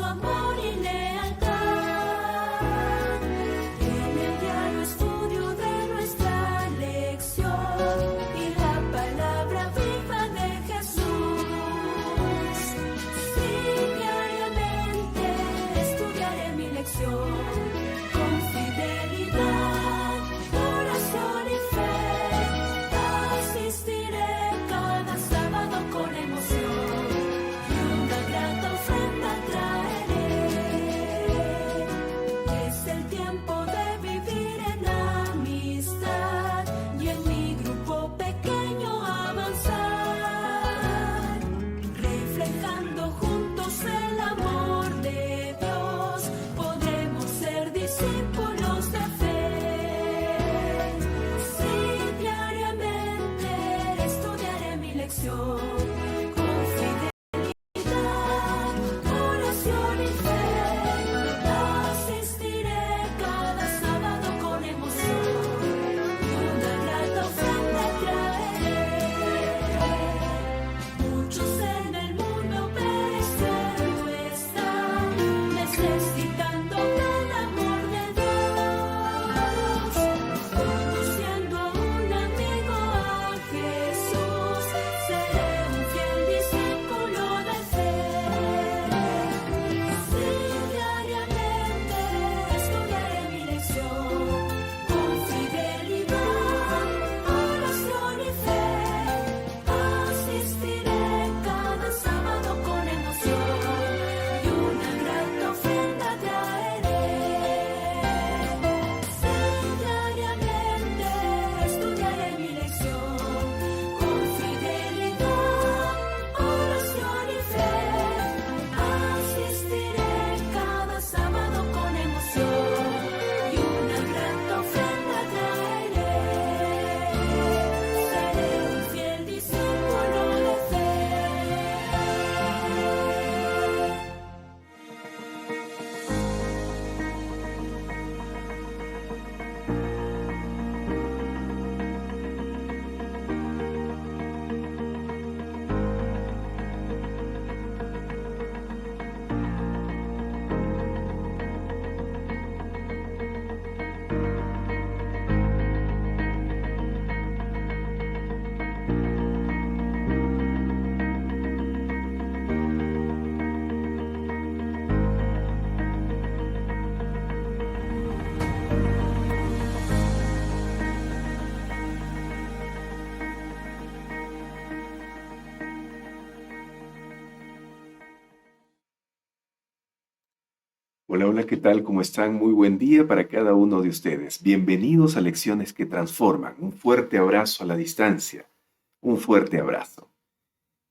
su amor y lealtad. En el diario estudio de nuestra lección y la palabra viva de Jesús. Sí, diariamente estudiaré mi lección con fidelidad, oración y fe. Asistiré cada sábado con emoción y una grata ofrenda traeré. Es el tiempo de vivir en amistad y en mi grupo pequeño avanzar, reflejando juntos el amor de Dios. Podremos ser discípulos de fe. Sí, diariamente estudiaré mi lección con fidelidad, oración y fe. Asistiré cada sábado con emoción y una grata ofrenda traeré. Muchos en el mundo pereciendo están, necesitando del amor de Dios. Conociendo a un amigo, a Jesús, seré un fiel discípulo de fe. Sí, diariamente estudiaré mi lección con fidelidad, oración y fe. Asistiré cada sábado con emoción y una grata ofrenda traeré. Sí, diariamente estudiaré mi lección con fidelidad, oración y fe. Asistiré cada sábado con emoción y una grata ofrenda traeré. Seré un fiel discípulo de fe. Hola, hola, ¿qué tal? ¿Cómo están? Muy buen día para cada uno de ustedes. Bienvenidos a Lecciones que Transforman. Un fuerte abrazo a la distancia. Un fuerte abrazo.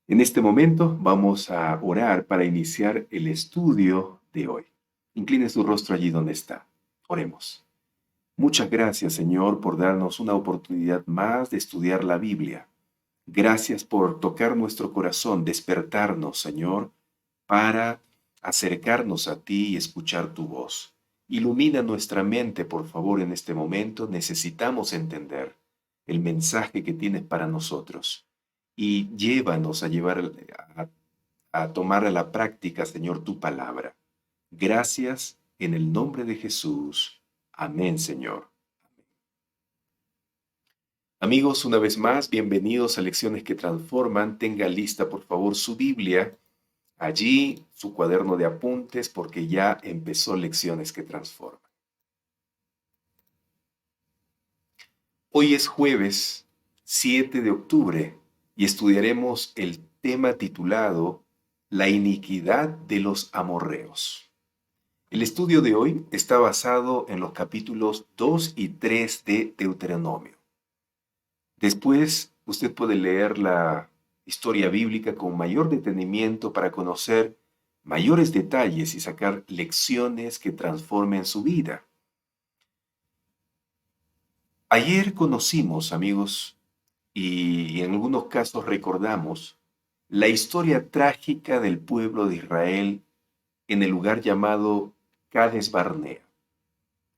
En este momento vamos a orar para iniciar el estudio de hoy. Incline su rostro allí donde está. Oremos. Muchas gracias, Señor, por darnos una oportunidad más de estudiar la Biblia. Gracias por tocar nuestro corazón, despertarnos, Señor, para acercarnos a ti y escuchar tu voz. Ilumina nuestra mente, por favor, en este momento. Necesitamos entender el mensaje que tienes para nosotros. Y llévanos a tomar a la práctica, Señor, tu palabra. Gracias en el nombre de Jesús. Amén, Señor. Amigos, una vez más, bienvenidos a Lecciones que Transforman. Tenga lista, por favor, su Biblia. Allí, su cuaderno de apuntes, porque ya empezó Lecciones que Transforman. Hoy es jueves 7 de octubre y estudiaremos el tema titulado La iniquidad de los amorreos. El estudio de hoy está basado en los capítulos 2 y 3 de Deuteronomio. Después, usted puede leer la historia bíblica con mayor detenimiento para conocer mayores detalles y sacar lecciones que transformen su vida. Ayer conocimos, amigos, y en algunos casos recordamos, la historia trágica del pueblo de Israel en el lugar llamado Cades Barnea.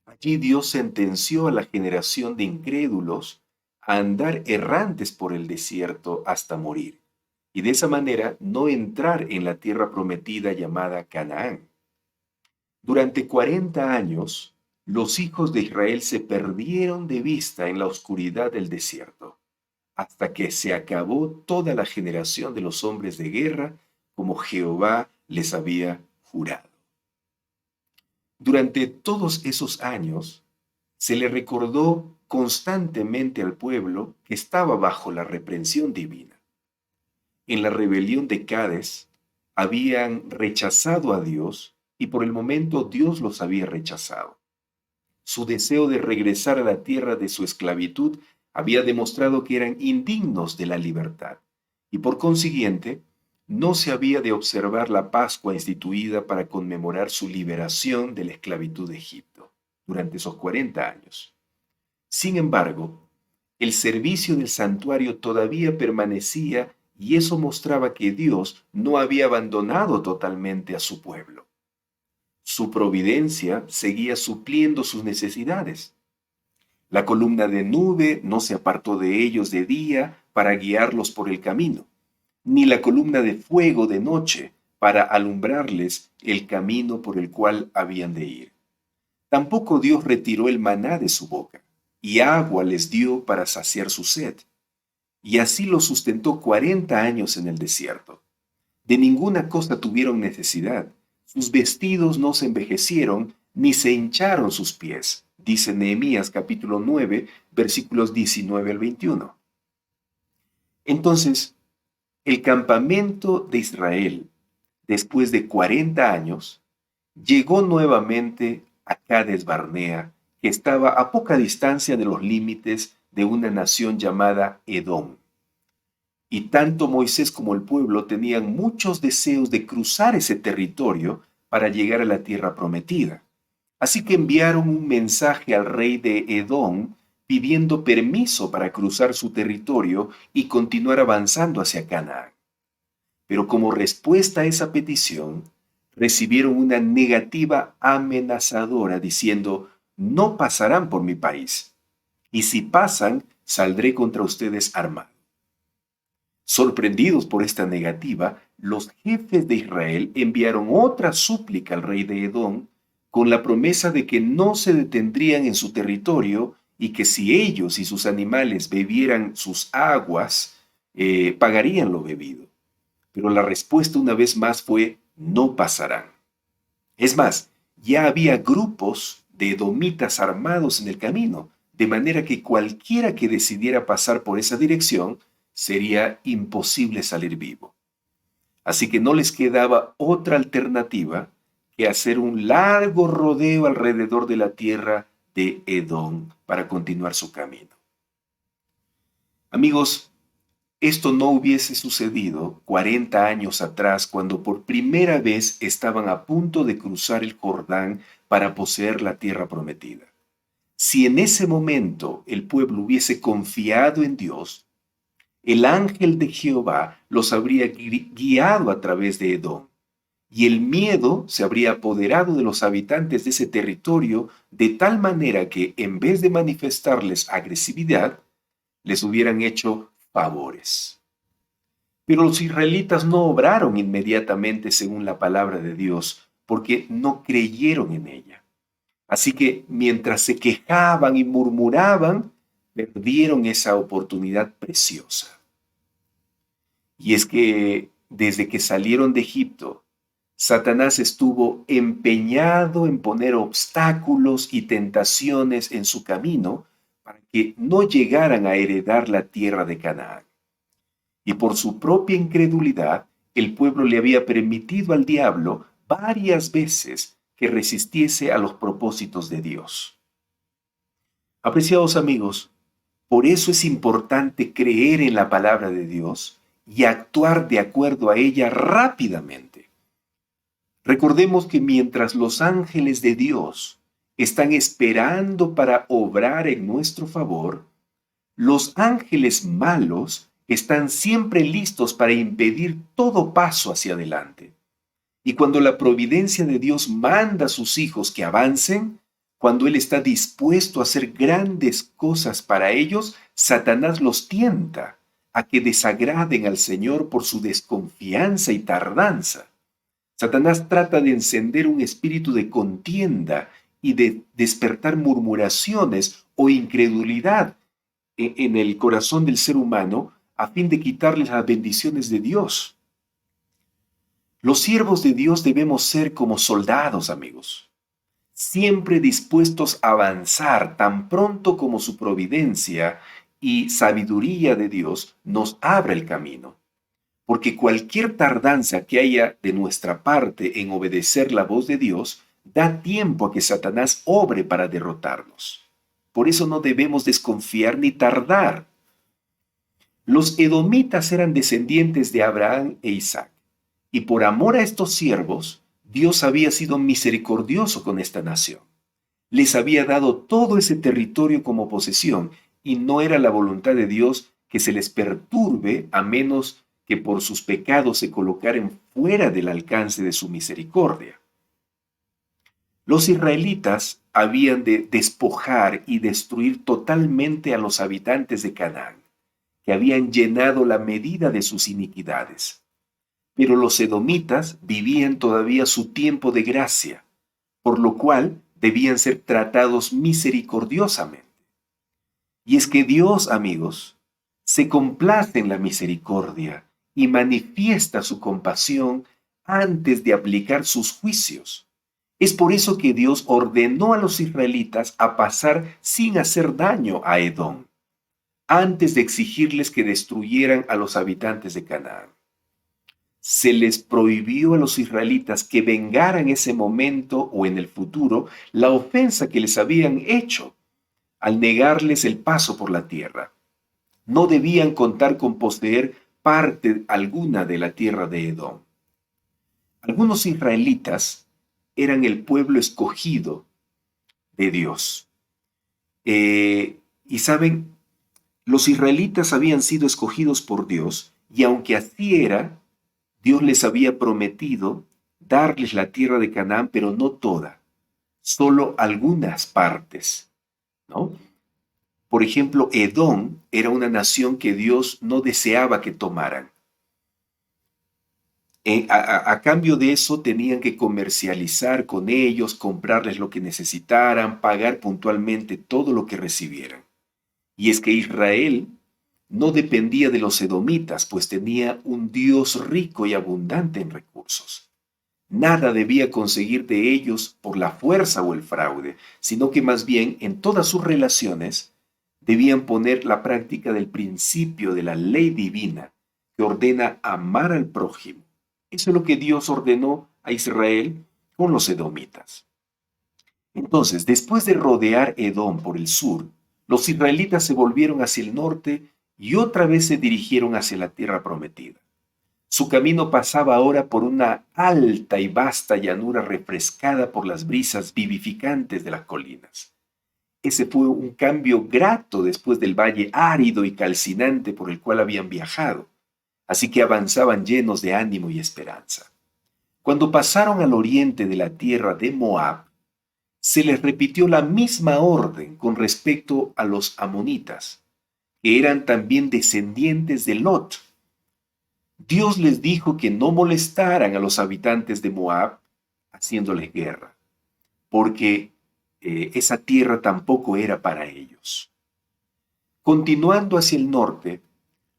Allí Dios sentenció a la generación de incrédulos a andar errantes por el desierto hasta morir, y de esa manera no entrar en la tierra prometida llamada Canaán. Durante 40 años, los hijos de Israel se perdieron de vista en la oscuridad del desierto, hasta que se acabó toda la generación de los hombres de guerra, como Jehová les había jurado. Durante todos esos años, se le recordó constantemente al pueblo que estaba bajo la reprensión divina. En la rebelión de Cades, habían rechazado a Dios y por el momento Dios los había rechazado. Su deseo de regresar a la tierra de su esclavitud había demostrado que eran indignos de la libertad y por consiguiente no se había de observar la Pascua instituida para conmemorar su liberación de la esclavitud de Egipto durante esos 40 años. Sin embargo, el servicio del santuario todavía permanecía y eso mostraba que Dios no había abandonado totalmente a su pueblo. Su providencia seguía supliendo sus necesidades. La columna de nube no se apartó de ellos de día para guiarlos por el camino, ni la columna de fuego de noche para alumbrarles el camino por el cual habían de ir. Tampoco Dios retiró el maná de su boca, y agua les dio para saciar su sed. Y así los sustentó 40 años en el desierto. De ninguna cosa tuvieron necesidad. Sus vestidos no se envejecieron, ni se hincharon sus pies, dice Nehemías capítulo 9, versículos 19 al 21. Entonces, el campamento de Israel, después de 40 años, llegó nuevamente a Cades Barnea, que estaba a poca distancia de los límites de una nación llamada Edom. Y tanto Moisés como el pueblo tenían muchos deseos de cruzar ese territorio para llegar a la tierra prometida. Así que enviaron un mensaje al rey de Edom pidiendo permiso para cruzar su territorio y continuar avanzando hacia Canaán. Pero como respuesta a esa petición, recibieron una negativa amenazadora diciendo: no pasarán por mi país, y si pasan, saldré contra ustedes armado. Sorprendidos por esta negativa, los jefes de Israel enviaron otra súplica al rey de Edom con la promesa de que no se detendrían en su territorio y que si ellos y sus animales bebieran sus aguas, pagarían lo bebido. Pero la respuesta una vez más fue: no pasarán. Es más, ya había grupos de edomitas armados en el camino, de manera que cualquiera que decidiera pasar por esa dirección sería imposible salir vivo. Así que no les quedaba otra alternativa que hacer un largo rodeo alrededor de la tierra de Edom para continuar su camino. Amigos, esto no hubiese sucedido 40 años atrás, cuando por primera vez estaban a punto de cruzar el Jordán para poseer la tierra prometida. Si en ese momento el pueblo hubiese confiado en Dios, el ángel de Jehová los habría guiado a través de Edom, y el miedo se habría apoderado de los habitantes de ese territorio de tal manera que, en vez de manifestarles agresividad, les hubieran hecho favores. Pero los israelitas no obraron inmediatamente según la palabra de Dios, porque no creyeron en ella. Así que mientras se quejaban y murmuraban, perdieron esa oportunidad preciosa. Y es que desde que salieron de Egipto, Satanás estuvo empeñado en poner obstáculos y tentaciones en su camino para que no llegaran a heredar la tierra de Canaán. Y por su propia incredulidad, el pueblo le había permitido al diablo varias veces que resistiese a los propósitos de Dios. Apreciados amigos, por eso es importante creer en la palabra de Dios y actuar de acuerdo a ella rápidamente. Recordemos que mientras los ángeles de Dios están esperando para obrar en nuestro favor, los ángeles malos están siempre listos para impedir todo paso hacia adelante. Y cuando la providencia de Dios manda a sus hijos que avancen, cuando Él está dispuesto a hacer grandes cosas para ellos, Satanás los tienta a que desagraden al Señor por su desconfianza y tardanza. Satanás trata de encender un espíritu de contienda y de despertar murmuraciones o incredulidad en el corazón del ser humano a fin de quitarles las bendiciones de Dios. Los siervos de Dios debemos ser como soldados, amigos, siempre dispuestos a avanzar tan pronto como su providencia y sabiduría de Dios nos abra el camino. Porque cualquier tardanza que haya de nuestra parte en obedecer la voz de Dios da tiempo a que Satanás obre para derrotarnos. Por eso no debemos desconfiar ni tardar. Los edomitas eran descendientes de Abraham e Isaac, y por amor a estos siervos, Dios había sido misericordioso con esta nación. Les había dado todo ese territorio como posesión, y no era la voluntad de Dios que se les perturbe a menos que por sus pecados se colocaran fuera del alcance de su misericordia. Los israelitas habían de despojar y destruir totalmente a los habitantes de Canaán, que habían llenado la medida de sus iniquidades. Pero los edomitas vivían todavía su tiempo de gracia, por lo cual debían ser tratados misericordiosamente. Y es que Dios, amigos, se complace en la misericordia y manifiesta su compasión antes de aplicar sus juicios. Es por eso que Dios ordenó a los israelitas a pasar sin hacer daño a Edom, antes de exigirles que destruyeran a los habitantes de Canaán. Se les prohibió a los israelitas que vengaran ese momento o en el futuro la ofensa que les habían hecho al negarles el paso por la tierra. No debían contar con poseer parte alguna de la tierra de Edom. Algunos israelitas eran el pueblo escogido de Dios. Y saben, los israelitas habían sido escogidos por Dios, y aunque así era, Dios les había prometido darles la tierra de Canaán, pero no toda, solo algunas partes, ¿no? Por ejemplo, Edom era una nación que Dios no deseaba que tomaran. A cambio de eso tenían que comercializar con ellos, comprarles lo que necesitaran, pagar puntualmente todo lo que recibieran. Y es que Israel no dependía de los edomitas, pues tenía un Dios rico y abundante en recursos. Nada debía conseguir de ellos por la fuerza o el fraude, sino que más bien en todas sus relaciones debían poner la práctica del principio de la ley divina que ordena amar al prójimo. Eso es lo que Dios ordenó a Israel con los edomitas. Entonces, después de rodear Edom por el sur, los israelitas se volvieron hacia el norte y otra vez se dirigieron hacia la tierra prometida. Su camino pasaba ahora por una alta y vasta llanura refrescada por las brisas vivificantes de las colinas. Ese fue un cambio grato después del valle árido y calcinante por el cual habían viajado, así que avanzaban llenos de ánimo y esperanza. Cuando pasaron al oriente de la tierra de Moab, se les repitió la misma orden con respecto a los amonitas, que eran también descendientes de Lot. Dios les dijo que no molestaran a los habitantes de Moab haciéndoles guerra, porque esa tierra tampoco era para ellos. Continuando hacia el norte,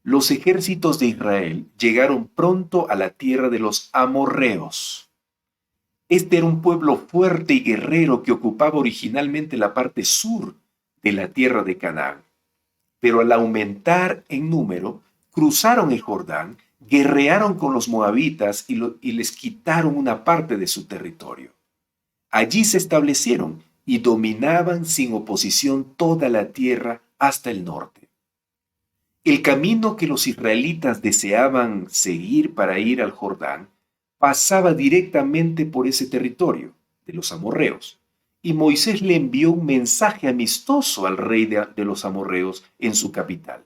los ejércitos de Israel llegaron pronto a la tierra de los amorreos. Este era un pueblo fuerte y guerrero que ocupaba originalmente la parte sur de la tierra de Canaán. Pero al aumentar en número, cruzaron el Jordán, guerrearon con los moabitas y les quitaron una parte de su territorio. Allí se establecieron y dominaban sin oposición toda la tierra hasta el norte. El camino que los israelitas deseaban seguir para ir al Jordán pasaba directamente por ese territorio de los amorreos, y Moisés le envió un mensaje amistoso al rey de los amorreos en su capital.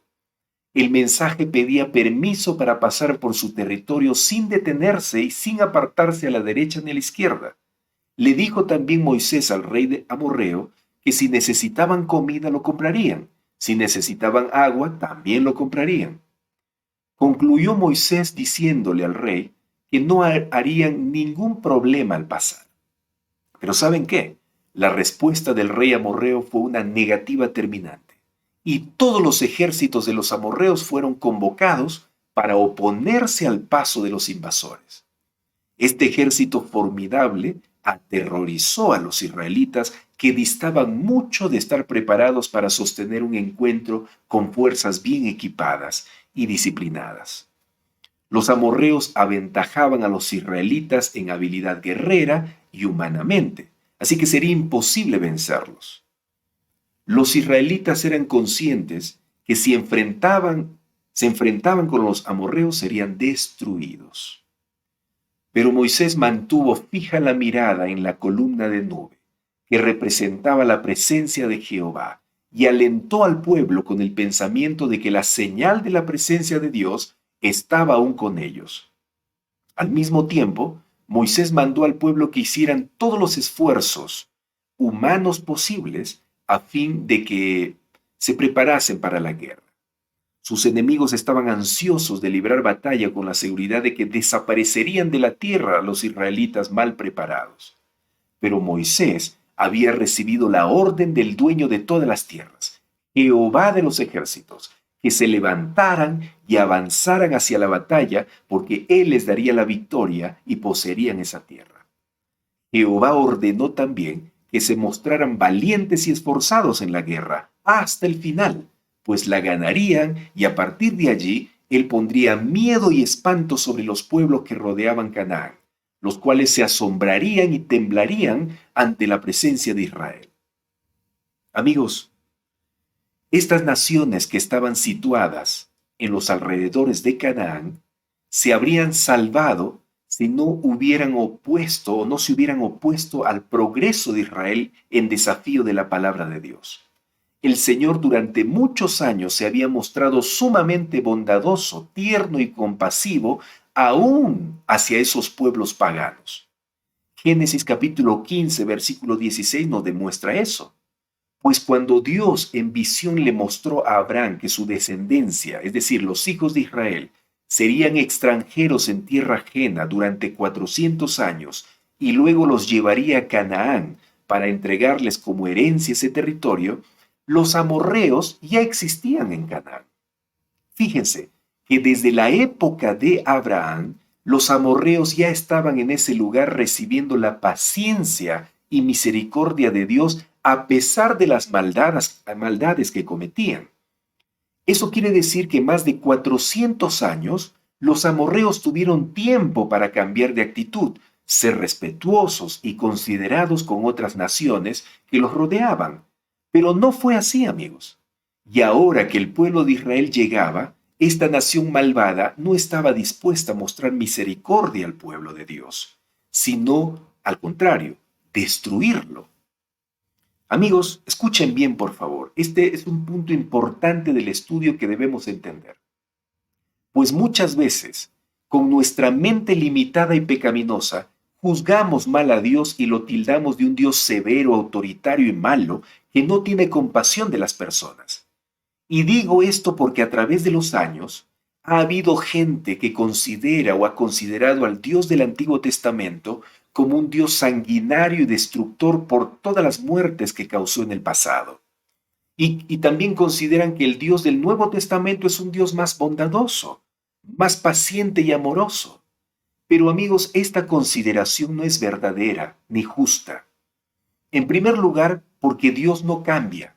El mensaje pedía permiso para pasar por su territorio sin detenerse y sin apartarse a la derecha ni a la izquierda. Le dijo también Moisés al rey de Amorreo que si necesitaban comida lo comprarían, si necesitaban agua también lo comprarían. Concluyó Moisés diciéndole al rey que no harían ningún problema al pasar. Pero ¿saben qué? La respuesta del rey amorreo fue una negativa terminante, y todos los ejércitos de los amorreos fueron convocados para oponerse al paso de los invasores. Este ejército formidable aterrorizó a los israelitas, que distaban mucho de estar preparados para sostener un encuentro con fuerzas bien equipadas y disciplinadas. Los amorreos aventajaban a los israelitas en habilidad guerrera y humanamente, así que sería imposible vencerlos. Los israelitas eran conscientes que si se enfrentaban con los amorreos serían destruidos. Pero Moisés mantuvo fija la mirada en la columna de nube, que representaba la presencia de Jehová, y alentó al pueblo con el pensamiento de que la señal de la presencia de Dios estaba aún con ellos. Al mismo tiempo, Moisés mandó al pueblo que hicieran todos los esfuerzos humanos posibles a fin de que se preparasen para la guerra. Sus enemigos estaban ansiosos de librar batalla con la seguridad de que desaparecerían de la tierra los israelitas mal preparados. Pero Moisés había recibido la orden del dueño de todas las tierras, Jehová de los ejércitos, que se levantaran y avanzaran hacia la batalla, porque él les daría la victoria y poseerían esa tierra. Jehová ordenó también que se mostraran valientes y esforzados en la guerra hasta el final, pues la ganarían, y a partir de allí él pondría miedo y espanto sobre los pueblos que rodeaban Canaán, los cuales se asombrarían y temblarían ante la presencia de Israel. Amigos, estas naciones que estaban situadas en los alrededores de Canaán se habrían salvado si no hubieran opuesto o no se hubieran opuesto al progreso de Israel en desafío de la palabra de Dios. El Señor durante muchos años se había mostrado sumamente bondadoso, tierno y compasivo aún hacia esos pueblos paganos. Génesis capítulo 15, versículo 16 nos demuestra eso. Pues cuando Dios en visión le mostró a Abraham que su descendencia, es decir, los hijos de Israel, serían extranjeros en tierra ajena durante 400 años y luego los llevaría a Canaán para entregarles como herencia ese territorio, los amorreos ya existían en Canaán. Fíjense que desde la época de Abraham, los amorreos ya estaban en ese lugar recibiendo la paciencia y misericordia de Dios a pesar de las maldades que cometían. Eso quiere decir que más de 400 años los amorreos tuvieron tiempo para cambiar de actitud, ser respetuosos y considerados con otras naciones que los rodeaban. Pero no fue así, amigos. Y ahora que el pueblo de Israel llegaba, esta nación malvada no estaba dispuesta a mostrar misericordia al pueblo de Dios, sino, al contrario, destruirlo. Amigos, escuchen bien, por favor. Este es un punto importante del estudio que debemos entender. Pues muchas veces, con nuestra mente limitada y pecaminosa, juzgamos mal a Dios y lo tildamos de un Dios severo, autoritario y malo, que no tiene compasión de las personas. Y digo esto porque a través de los años ha habido gente que considera o ha considerado al Dios del Antiguo Testamento como un Dios sanguinario y destructor por todas las muertes que causó en el pasado. Y también consideran que el Dios del Nuevo Testamento es un Dios más bondadoso, más paciente y amoroso. Pero amigos, esta consideración no es verdadera ni justa. En primer lugar, porque Dios no cambia.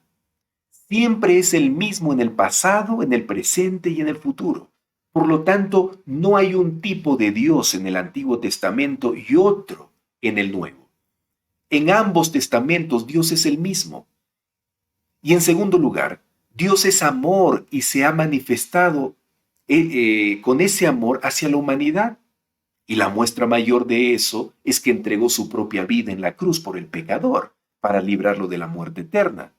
Siempre es el mismo en el pasado, en el presente y en el futuro. Por lo tanto, no hay un tipo de Dios en el Antiguo Testamento y otro en el Nuevo. En ambos testamentos Dios es el mismo. Y en segundo lugar, Dios es amor y se ha manifestado con ese amor hacia la humanidad. Y la muestra mayor de eso es que entregó su propia vida en la cruz por el pecador para librarlo de la muerte eterna.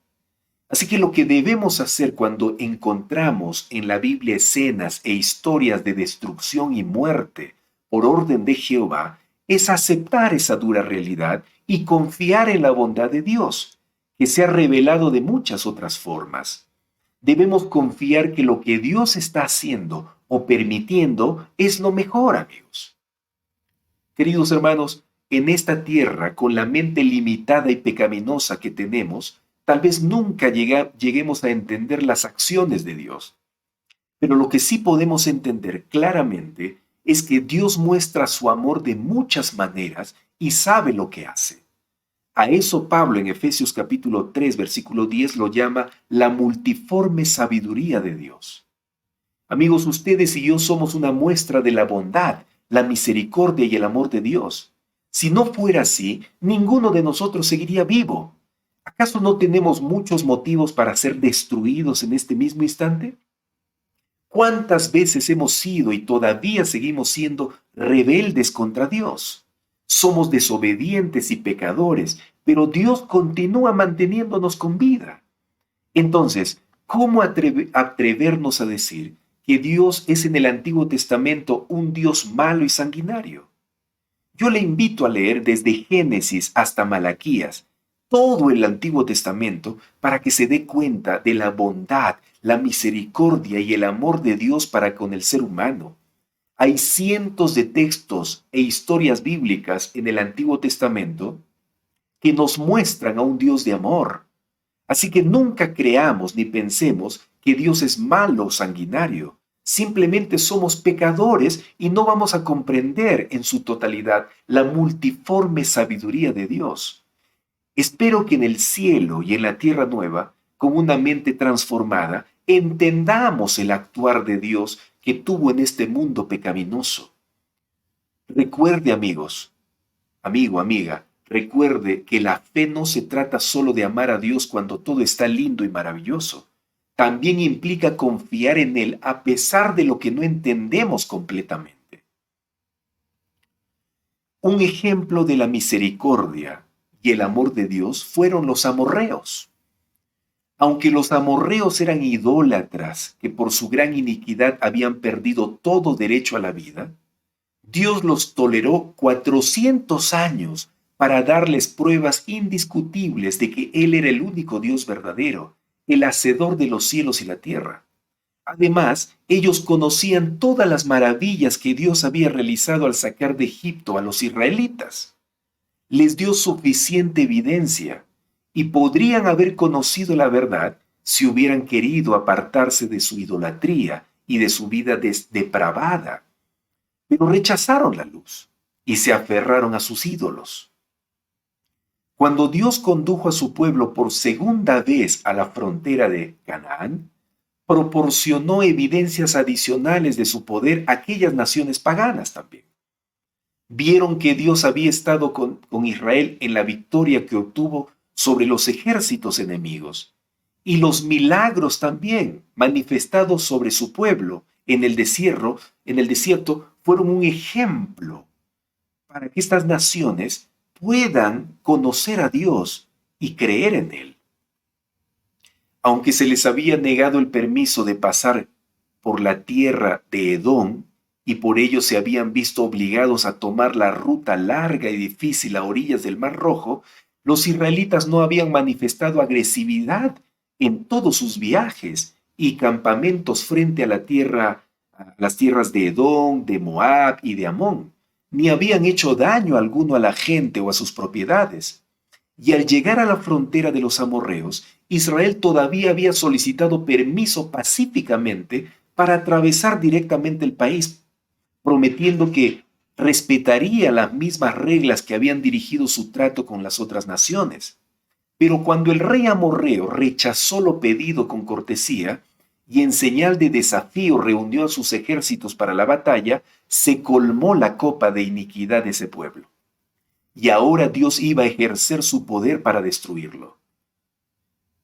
Así que lo que debemos hacer cuando encontramos en la Biblia escenas e historias de destrucción y muerte por orden de Jehová es aceptar esa dura realidad y confiar en la bondad de Dios, que se ha revelado de muchas otras formas. Debemos confiar que lo que Dios está haciendo o permitiendo es lo mejor, amigos. Queridos hermanos, en esta tierra, con la mente limitada y pecaminosa que tenemos, tal vez nunca lleguemos a entender las acciones de Dios. Pero lo que sí podemos entender claramente es que Dios muestra su amor de muchas maneras y sabe lo que hace. A eso Pablo en Efesios capítulo 3, versículo 10 lo llama la multiforme sabiduría de Dios. Amigos, ustedes y yo somos una muestra de la bondad, la misericordia y el amor de Dios. Si no fuera así, ninguno de nosotros seguiría vivo. ¿Acaso no tenemos muchos motivos para ser destruidos en este mismo instante? ¿Cuántas veces hemos sido y todavía seguimos siendo rebeldes contra Dios? Somos desobedientes y pecadores, pero Dios continúa manteniéndonos con vida. Entonces, ¿cómo atrevernos a decir que Dios es en el Antiguo Testamento un Dios malo y sanguinario? Yo le invito a leer desde Génesis hasta Malaquías todo el Antiguo Testamento para que se dé cuenta de la bondad, la misericordia y el amor de Dios para con el ser humano. Hay cientos de textos e historias bíblicas en el Antiguo Testamento que nos muestran a un Dios de amor. Así que nunca creamos ni pensemos que Dios es malo o sanguinario. Simplemente somos pecadores y no vamos a comprender en su totalidad la multiforme sabiduría de Dios. Espero que en el cielo y en la tierra nueva, con una mente transformada, entendamos el actuar de Dios que tuvo en este mundo pecaminoso. Recuerde, amigos, amigo, amiga, recuerde que la fe no se trata solo de amar a Dios cuando todo está lindo y maravilloso. También implica confiar en Él a pesar de lo que no entendemos completamente. Un ejemplo de la misericordia y el amor de Dios fueron los amorreos. Aunque los amorreos eran idólatras que por su gran iniquidad habían perdido todo derecho a la vida, Dios los toleró 400 años para darles pruebas indiscutibles de que Él era el único Dios verdadero, el hacedor de los cielos y la tierra. Además, ellos conocían todas las maravillas que Dios había realizado al sacar de Egipto a los israelitas. Les dio suficiente evidencia y podrían haber conocido la verdad si hubieran querido apartarse de su idolatría y de su vida depravada. Pero rechazaron la luz y se aferraron a sus ídolos. Cuando Dios condujo a su pueblo por segunda vez a la frontera de Canaán, proporcionó evidencias adicionales de su poder a aquellas naciones paganas también. Vieron que Dios había estado con Israel en la victoria que obtuvo sobre los ejércitos enemigos y los milagros también manifestados sobre su pueblo en el desierto fueron un ejemplo para que estas naciones puedan conocer a Dios y creer en Él. Aunque se les había negado el permiso de pasar por la tierra de Edom, y por ello se habían visto obligados a tomar la ruta larga y difícil a orillas del Mar Rojo, los israelitas no habían manifestado agresividad en todos sus viajes y campamentos frente a las tierras de Edom, de Moab y de Amón, ni habían hecho daño alguno a la gente o a sus propiedades. Y al llegar a la frontera de los amorreos, Israel todavía había solicitado permiso pacíficamente para atravesar directamente el país, prometiendo que respetaría las mismas reglas que habían dirigido su trato con las otras naciones. Pero cuando el rey amorreo rechazó lo pedido con cortesía y en señal de desafío reunió a sus ejércitos para la batalla, se colmó la copa de iniquidad de ese pueblo. Y ahora Dios iba a ejercer su poder para destruirlo.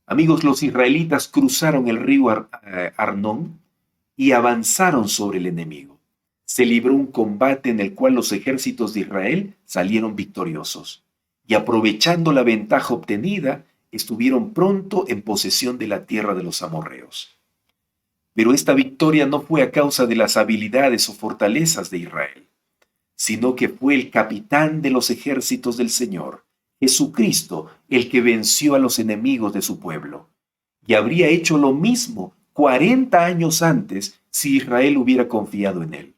Amigos, los israelitas cruzaron el río Arnón y avanzaron sobre el enemigo. Se libró un combate en el cual los ejércitos de Israel salieron victoriosos y aprovechando la ventaja obtenida, estuvieron pronto en posesión de la tierra de los amorreos. Pero esta victoria no fue a causa de las habilidades o fortalezas de Israel, sino que fue el capitán de los ejércitos del Señor, Jesucristo, el que venció a los enemigos de su pueblo. Y habría hecho lo mismo 40 años antes si Israel hubiera confiado en él.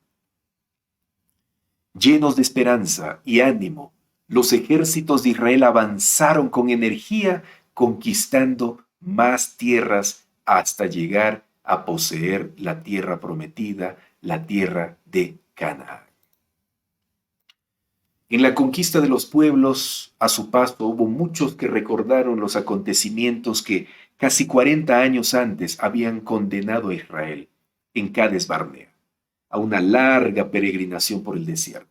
Llenos de esperanza y ánimo, los ejércitos de Israel avanzaron con energía, conquistando más tierras hasta llegar a poseer la tierra prometida, la tierra de Canaán. En la conquista de los pueblos, a su paso, hubo muchos que recordaron los acontecimientos que casi 40 años antes habían condenado a Israel en Cades Barnea a una larga peregrinación por el desierto.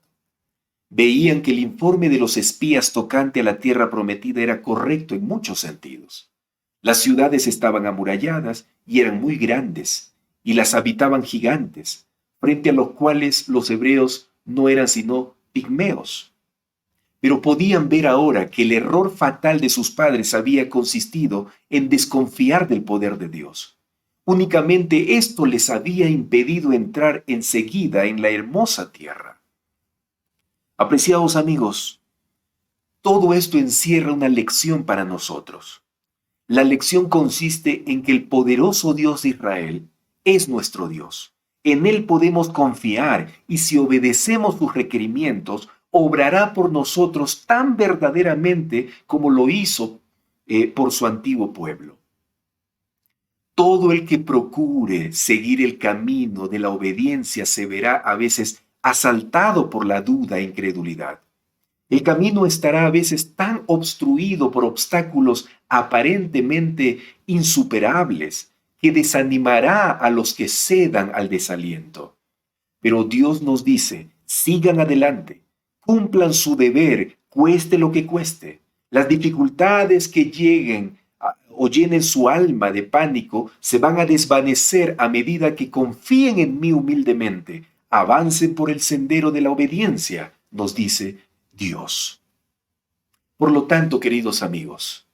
Veían que el informe de los espías tocante a la tierra prometida era correcto en muchos sentidos. Las ciudades estaban amuralladas y eran muy grandes, y las habitaban gigantes, frente a los cuales los hebreos no eran sino pigmeos. Pero podían ver ahora que el error fatal de sus padres había consistido en desconfiar del poder de Dios. Únicamente esto les había impedido entrar enseguida en la hermosa tierra. Apreciados amigos, todo esto encierra una lección para nosotros. La lección consiste en que el poderoso Dios de Israel es nuestro Dios. En Él podemos confiar y si obedecemos sus requerimientos, obrará por nosotros tan verdaderamente como lo hizo por su antiguo pueblo. Todo el que procure seguir el camino de la obediencia se verá a veces asaltado por la duda e incredulidad. El camino estará a veces tan obstruido por obstáculos aparentemente insuperables que desanimará a los que cedan al desaliento. Pero Dios nos dice, sigan adelante, cumplan su deber, cueste lo que cueste. Las dificultades que lleguen o llenen su alma de pánico se van a desvanecer a medida que confíen en mí humildemente. Avancen por el sendero de la obediencia, nos dice Dios. Por lo tanto, queridos amigos,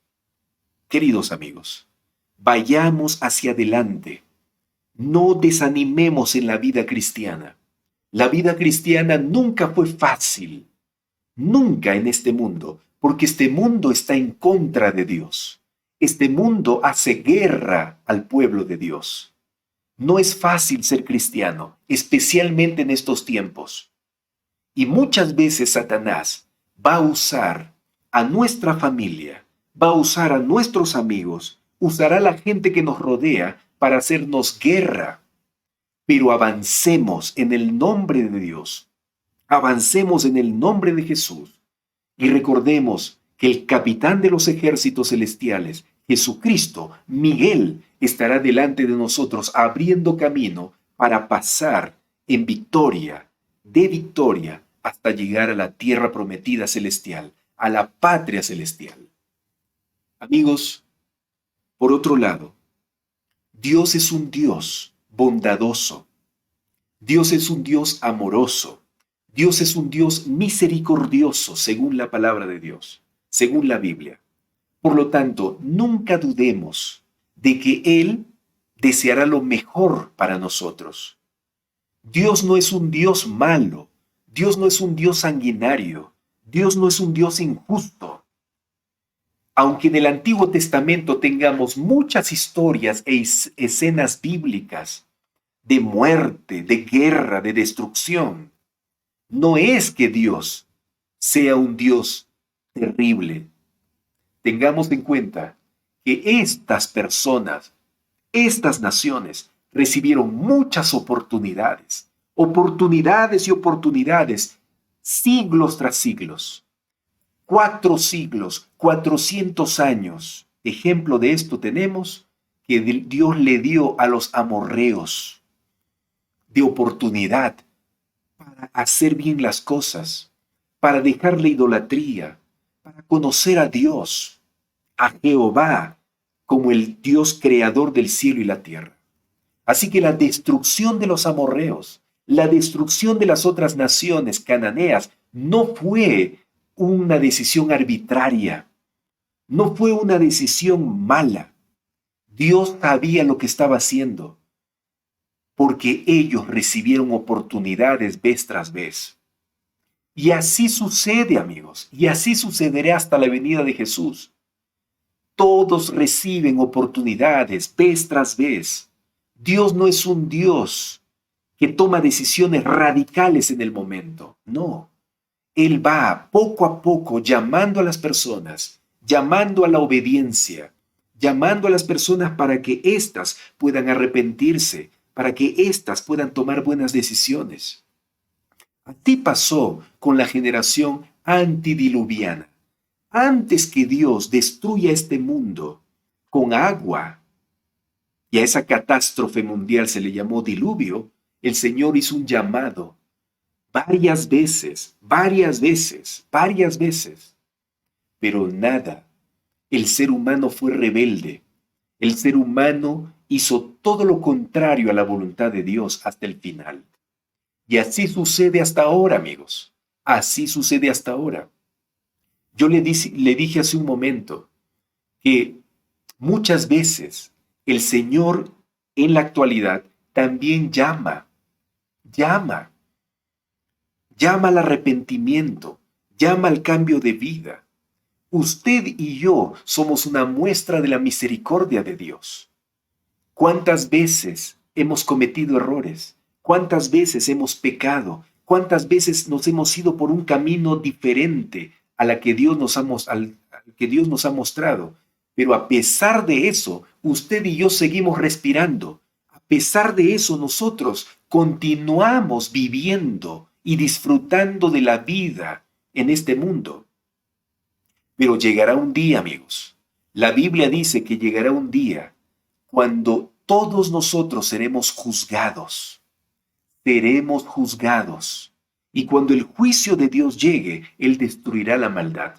vayamos hacia adelante. No desanimemos en la vida cristiana. La vida cristiana nunca fue fácil, nunca en este mundo, porque este mundo está en contra de Dios. Este mundo hace guerra al pueblo de Dios. No es fácil ser cristiano, especialmente en estos tiempos. Y muchas veces Satanás va a usar a nuestra familia, va a usar a nuestros amigos, usará a la gente que nos rodea para hacernos guerra. Pero avancemos en el nombre de Dios, avancemos en el nombre de Jesús y recordemos que el capitán de los ejércitos celestiales, Jesucristo, Miguel, estará delante de nosotros abriendo camino para pasar en victoria, de victoria, hasta llegar a la tierra prometida celestial, a la patria celestial. Amigos, por otro lado, Dios es un Dios bondadoso. Dios es un Dios amoroso. Dios es un Dios misericordioso, según la palabra de Dios, según la Biblia. Por lo tanto, nunca dudemos de que Él deseará lo mejor para nosotros. Dios no es un Dios malo. Dios no es un Dios sanguinario. Dios no es un Dios injusto. Aunque en el Antiguo Testamento tengamos muchas historias e escenas bíblicas de muerte, de guerra, de destrucción, no es que Dios sea un Dios terrible. Tengamos en cuenta que estas personas, estas naciones, recibieron muchas oportunidades, oportunidades y oportunidades, siglos tras siglos. 4 siglos, 400 años. Ejemplo de esto tenemos que Dios le dio a los amorreos de oportunidad para hacer bien las cosas, para dejar la idolatría, para conocer a Dios, a Jehová, como el Dios creador del cielo y la tierra. Así que la destrucción de los amorreos, la destrucción de las otras naciones cananeas, no fue una decisión arbitraria, no fue una decisión mala. Dios sabía lo que estaba haciendo, porque ellos recibieron oportunidades vez tras vez. Y así sucede, amigos, y así sucederá hasta la venida de Jesús. Todos reciben oportunidades vez tras vez. Dios no es un Dios que toma decisiones radicales en el momento. No, Él va poco a poco llamando a las personas, llamando a la obediencia, llamando a las personas para que éstas puedan arrepentirse, para que éstas puedan tomar buenas decisiones. Así pasó con la generación antidiluviana. Antes que Dios destruya este mundo con agua, y a esa catástrofe mundial se le llamó diluvio, el Señor hizo un llamado varias veces, varias veces, varias veces. Pero nada, el ser humano fue rebelde. El ser humano hizo todo lo contrario a la voluntad de Dios hasta el final. Y así sucede hasta ahora, amigos. Así sucede hasta ahora. Yo le dije hace un momento que muchas veces el Señor en la actualidad también llama al arrepentimiento, llama al cambio de vida. Usted y yo somos una muestra de la misericordia de Dios. ¿Cuántas veces hemos cometido errores? ¿Cuántas veces hemos pecado? ¿Cuántas veces nos hemos ido por un camino diferente a la que al que Dios nos ha mostrado? Pero a pesar de eso, usted y yo seguimos respirando. A pesar de eso, nosotros continuamos viviendo y disfrutando de la vida en este mundo. Pero llegará un día, amigos. La Biblia dice que llegará un día cuando todos nosotros seremos juzgados. Seremos juzgados. Y cuando el juicio de Dios llegue, Él destruirá la maldad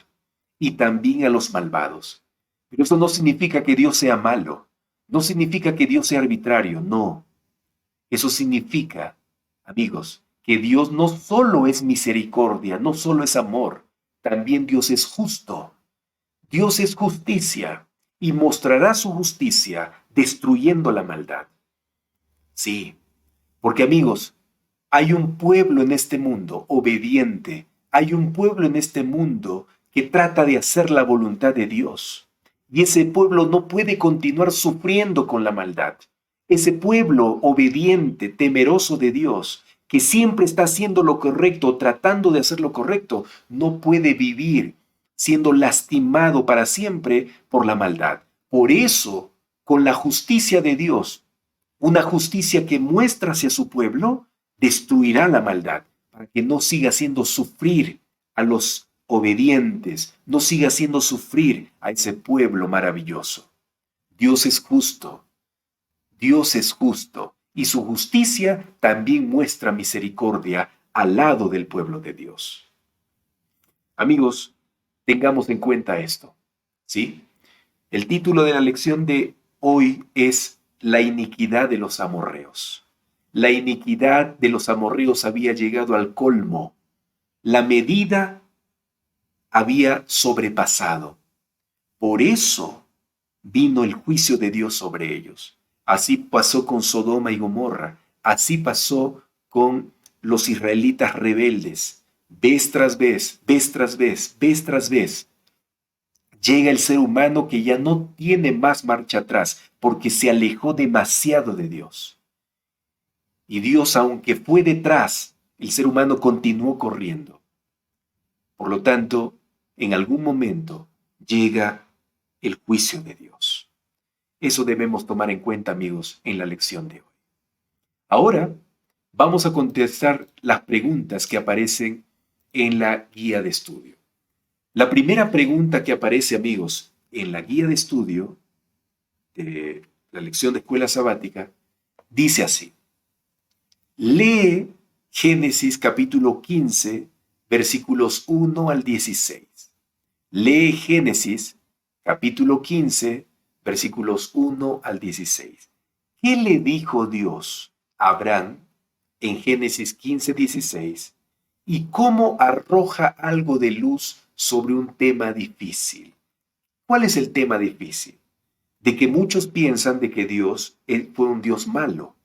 y también a los malvados. Pero eso no significa que Dios sea malo. No significa que Dios sea arbitrario. No. Eso significa, amigos, que Dios no solo es misericordia, no solo es amor, también Dios es justo. Dios es justicia y mostrará su justicia destruyendo la maldad. Sí, porque amigos, hay un pueblo en este mundo obediente, hay un pueblo en este mundo que trata de hacer la voluntad de Dios. Y ese pueblo no puede continuar sufriendo con la maldad. Ese pueblo obediente, temeroso de Dios, que siempre está haciendo lo correcto, tratando de hacer lo correcto, no puede vivir siendo lastimado para siempre por la maldad. Por eso, con la justicia de Dios, una justicia que muestra hacia su pueblo, destruirá la maldad para que no siga haciendo sufrir a los obedientes, no siga haciendo sufrir a ese pueblo maravilloso. Dios es justo. Dios es justo y su justicia también muestra misericordia al lado del pueblo de Dios. Amigos, tengamos en cuenta esto, ¿sí? El título de la lección de hoy es La iniquidad de los amorreos. La iniquidad de los amorreos había llegado al colmo. La medida había sobrepasado. Por eso vino el juicio de Dios sobre ellos. Así pasó con Sodoma y Gomorra. Así pasó con los israelitas rebeldes. Vez tras vez, vez tras vez, vez tras vez. Llega el ser humano que ya no tiene más marcha atrás porque se alejó demasiado de Dios. Y Dios, aunque fue detrás, el ser humano continuó corriendo. Por lo tanto, en algún momento llega el juicio de Dios. Eso debemos tomar en cuenta, amigos, en la lección de hoy. Ahora vamos a contestar las preguntas que aparecen en la guía de estudio. La primera pregunta que aparece, amigos, en la guía de estudio de la lección de escuela sabática, dice así: lee Génesis capítulo 15, versículos 1 al 16. Lee Génesis capítulo 15, versículos 1 al 16. ¿Qué le dijo Dios a Abraham en Génesis 15, 16? ¿Y cómo arroja algo de luz sobre un tema difícil? ¿Cuál es el tema difícil? De que muchos piensan de que Dios fue un Dios malo,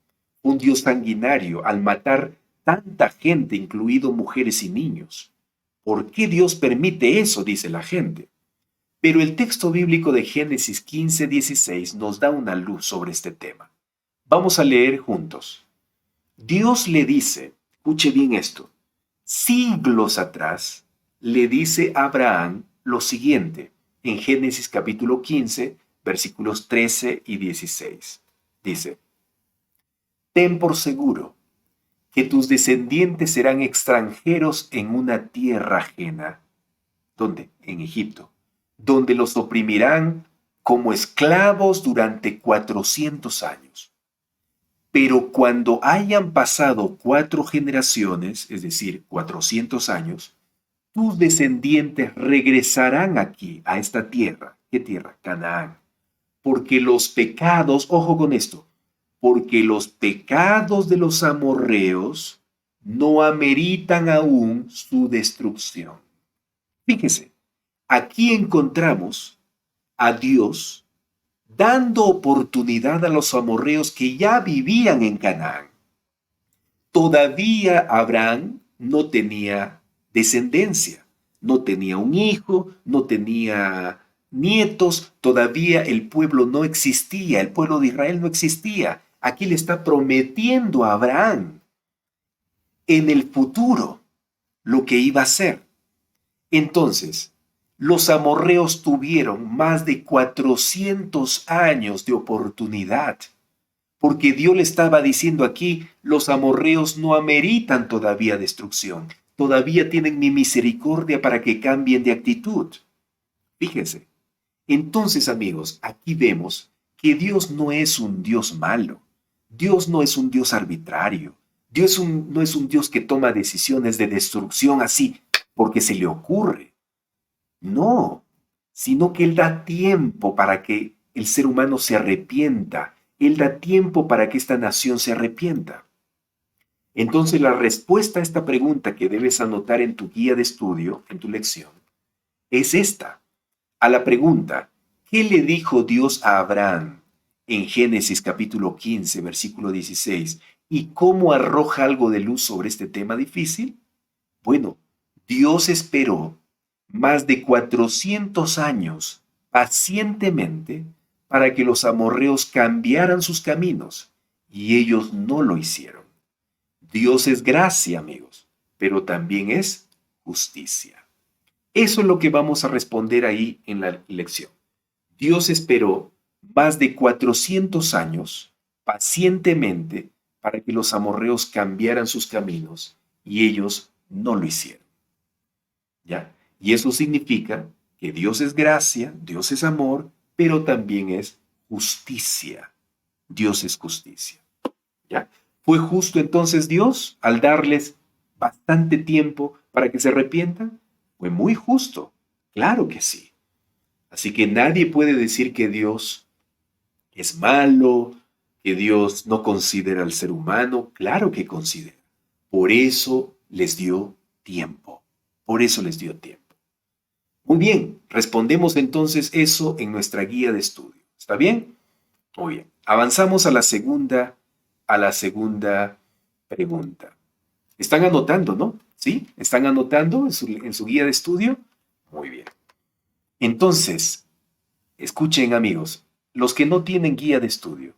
un Dios sanguinario al matar tanta gente, incluido mujeres y niños. ¿Por qué Dios permite eso?, dice la gente. Pero el texto bíblico de Génesis 15, 16 nos da una luz sobre este tema. Vamos a leer juntos. Dios le dice, escuche bien esto, siglos atrás, le dice a Abraham lo siguiente, en Génesis capítulo 15, versículos 13 y 16. Dice, ten por seguro que tus descendientes serán extranjeros en una tierra ajena. ¿Dónde? En Egipto, donde los oprimirán como esclavos durante 400 años. Pero cuando hayan pasado 4 generaciones, es decir, 400 años, tus descendientes regresarán aquí, a esta tierra. ¿Qué tierra? Canaán. Porque los pecados, ojo con esto, porque los pecados de los amorreos no ameritan aún su destrucción. Fíjese, aquí encontramos a Dios dando oportunidad a los amorreos que ya vivían en Canaán. Todavía Abraham no tenía descendencia, no tenía un hijo, no tenía nietos, todavía el pueblo no existía, el pueblo de Israel no existía. Aquí le está prometiendo a Abraham en el futuro lo que iba a ser. Entonces, los amorreos tuvieron más de 400 años de oportunidad, porque Dios le estaba diciendo aquí, los amorreos no ameritan todavía destrucción, todavía tienen mi misericordia para que cambien de actitud. Fíjense. Entonces, amigos, aquí vemos que Dios no es un Dios malo, Dios no es un Dios arbitrario, Dios no es un Dios que toma decisiones de destrucción así porque se le ocurre. No, sino que Él da tiempo para que el ser humano se arrepienta. Él da tiempo para que esta nación se arrepienta. Entonces la respuesta a esta pregunta que debes anotar en tu guía de estudio, en tu lección, es esta. A la pregunta, ¿qué le dijo Dios a Abraham en Génesis capítulo 15, versículo 16? ¿Y cómo arroja algo de luz sobre este tema difícil? Bueno, Dios esperó más de 400 años pacientemente para que los amorreos cambiaran sus caminos, y ellos no lo hicieron. Dios es gracia, amigos, pero también es justicia. Eso es lo que vamos a responder ahí en la lección. Dios esperó más de 400 años pacientemente para que los amorreos cambiaran sus caminos, y ellos no lo hicieron. ¿Ya? Y eso significa que Dios es gracia, Dios es amor, pero también es justicia. Dios es justicia. ¿Ya? ¿Fue justo entonces Dios al darles bastante tiempo para que se arrepientan? Fue muy justo. Claro que sí. Así que nadie puede decir que Dios es malo, que Dios no considera al ser humano. Claro que considera. Por eso les dio tiempo. Por eso les dio tiempo. Muy bien, respondemos entonces eso en nuestra guía de estudio. ¿Está bien? Muy bien. Avanzamos a la segunda pregunta. ¿Están anotando, no? ¿Sí? ¿Están anotando en su guía de estudio? Muy bien. Entonces, escuchen amigos, los que no tienen guía de estudio,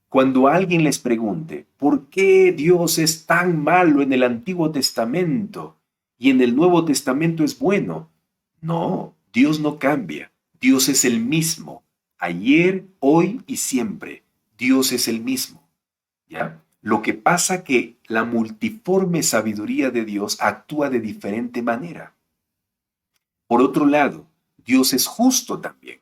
cuando alguien les pregunte, ¿por qué Dios es tan malo en el Antiguo Testamento y en el Nuevo Testamento es bueno? No, Dios no cambia. Dios es el mismo. Ayer, hoy y siempre. Dios es el mismo. ¿Ya? Lo que pasa que la multiforme sabiduría de Dios actúa de diferente manera. Por otro lado, Dios es justo también.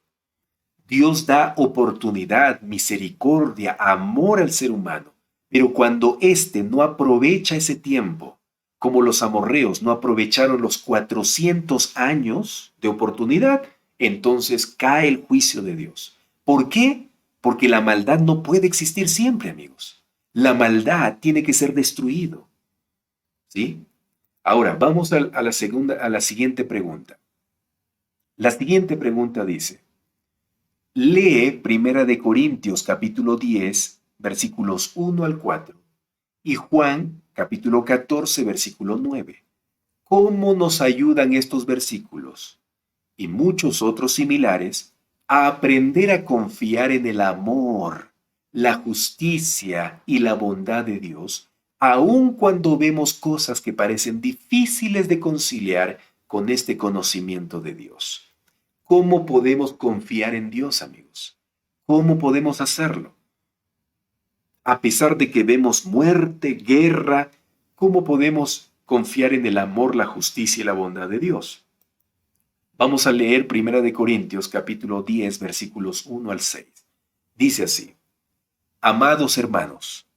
Dios da oportunidad, misericordia, amor al ser humano. Pero cuando éste no aprovecha ese tiempo, como los amorreos no aprovecharon los 400 años de oportunidad, entonces cae el juicio de Dios. ¿Por qué? Porque la maldad no puede existir siempre, amigos. La maldad tiene que ser destruido. ¿Sí? Ahora, vamos a la siguiente pregunta. La siguiente pregunta dice, lee Primera de Corintios capítulo 10, versículos 1 al 4 y Juan capítulo 14, versículo 9. ¿Cómo nos ayudan estos versículos y muchos otros similares a aprender a confiar en el amor, la justicia y la bondad de Dios aun cuando vemos cosas que parecen difíciles de conciliar con este conocimiento de Dios. ¿Cómo podemos confiar en Dios, amigos? ¿Cómo podemos hacerlo? A pesar de que vemos muerte, guerra, ¿cómo podemos confiar en el amor, la justicia y la bondad de Dios? Vamos a leer 1 Corintios capítulo 10, versículos 1 al 6. Dice así: Amados hermanos,